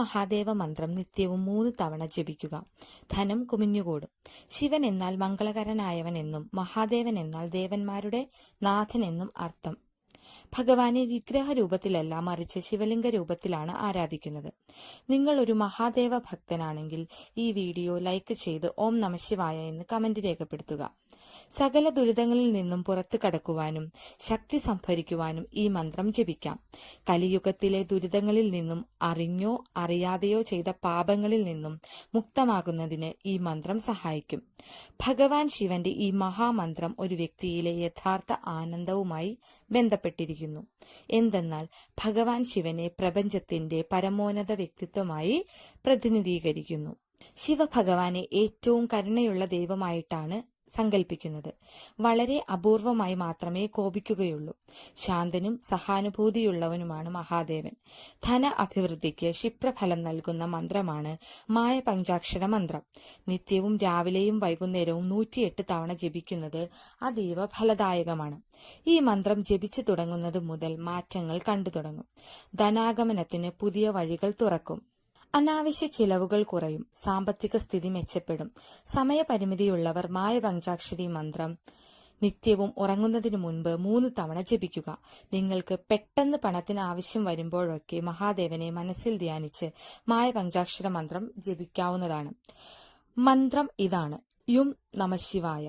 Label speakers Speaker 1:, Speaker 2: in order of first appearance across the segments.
Speaker 1: മഹാദേവ മന്ത്രം നിത്യവും 3 തവണ ജപിക്കുക. ധനം കുമിഞ്ഞുകൂടും. ശിവൻ എന്നാൽ മംഗളകരനായവൻ എന്നും മഹാദേവൻ എന്നാൽ ദേവന്മാരുടെ നാഥൻ എന്നും അർത്ഥം. ഭഗവാനെ വിഗ്രഹ രൂപത്തിലല്ല, മറിച്ച് ശിവലിംഗ രൂപത്തിലാണ് ആരാധിക്കുന്നത്. നിങ്ങൾ ഒരു മഹാദേവ ഭക്തനാണെങ്കിൽ ഈ വീഡിയോ ലൈക്ക് ചെയ്ത് ഓം നമഃശിവായ എന്ന് കമന്റ് രേഖപ്പെടുത്തുക. സകല ദുരിതങ്ങളിൽ നിന്നും പുറത്തു കടക്കുവാനും ശക്തി സംഭരിക്കുവാനും ഈ മന്ത്രം ജപിക്കാം. കലിയുഗത്തിലെ ദുരിതങ്ങളിൽ നിന്നും അറിഞ്ഞോ അറിയാതെയോ ചെയ്ത പാപങ്ങളിൽ നിന്നും മുക്തമാകുന്നതിന് ഈ മന്ത്രം സഹായിക്കും. ഭഗവാൻ ശിവന്റെ ഈ മഹാമന്ത്രം ഒരു വ്യക്തിയിലെ യഥാർത്ഥ ആനന്ദവുമായി ബന്ധപ്പെട്ടിരിക്കുന്നു. എന്തെന്നാൽ ഭഗവാൻ ശിവനെ പ്രപഞ്ചത്തിന്റെ പരമോന്നത വ്യക്തിത്വമായി പ്രതിനിധീകരിക്കുന്നു. ശിവഭഗവാനെ ഏറ്റവും കരുണയുള്ള ദൈവമായിട്ടാണ് സങ്കല്പിക്കുന്നത്. വളരെ അപൂർവമായി മാത്രമേ കോപിക്കുകയുള്ളൂ. ശാന്തനും സഹാനുഭൂതിയുള്ളവനുമാണ് മഹാദേവൻ. ധന അഭിവൃദ്ധിക്ക് ക്ഷിപ്രഫലം നൽകുന്ന മന്ത്രമാണ് മായ പഞ്ചാക്ഷര മന്ത്രം. നിത്യവും രാവിലെയും വൈകുന്നേരവും 108 തവണ ജപിക്കുന്നത് അതീവ ഫലദായകമാണ്. ഈ മന്ത്രം ജപിച്ചു തുടങ്ങുന്നത് മുതൽ മാറ്റങ്ങൾ കണ്ടു തുടങ്ങും. ധനാഗമനത്തിന് പുതിയ വഴികൾ തുറക്കും. അനാവശ്യ ചിലവുകൾ കുറയും. സാമ്പത്തിക സ്ഥിതി മെച്ചപ്പെടും. സമയപരിമിതിയുള്ളവർ മായ പഞ്ചാക്ഷരി മന്ത്രം നിത്യവും ഉറങ്ങുന്നതിനു മുൻപ് 3 തവണ ജപിക്കുക. നിങ്ങൾക്ക് പെട്ടെന്ന് പണത്തിന് ആവശ്യം വരുമ്പോഴൊക്കെ മഹാദേവനെ മനസ്സിൽ ധ്യാനിച്ച് മായ പഞ്ചാക്ഷര മന്ത്രം ജപിക്കാവുന്നതാണ്. മന്ത്രം ഇതാണ്: യും നമഃശിവായ.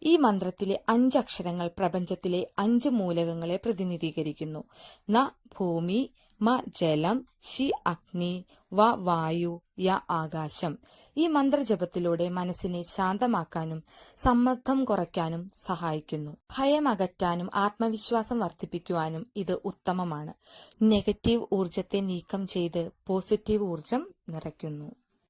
Speaker 1: ഈ മന്ത്രത്തിലെ 5 അക്ഷരങ്ങൾ പ്രപഞ്ചത്തിലെ 5 മൂലകങ്ങളെ പ്രതിനിധീകരിക്കുന്നു. ന ഭൂമി, മ ജലം, ശി അഗ്നി, വ വായു, യ ആകാശം. ഈ മന്ത്രജപത്തിലൂടെ മനസ്സിനെ ശാന്തമാക്കാനും സമ്മർദ്ദം കുറയ്ക്കാനും സഹായിക്കുന്നു. ഭയം അകറ്റാനും ആത്മവിശ്വാസം വർദ്ധിപ്പിക്കുവാനും ഇത് ഉത്തമമാണ്. നെഗറ്റീവ് ഊർജത്തെ നീക്കം ചെയ്ത് പോസിറ്റീവ് ഊർജം നിറയ്ക്കുന്നു.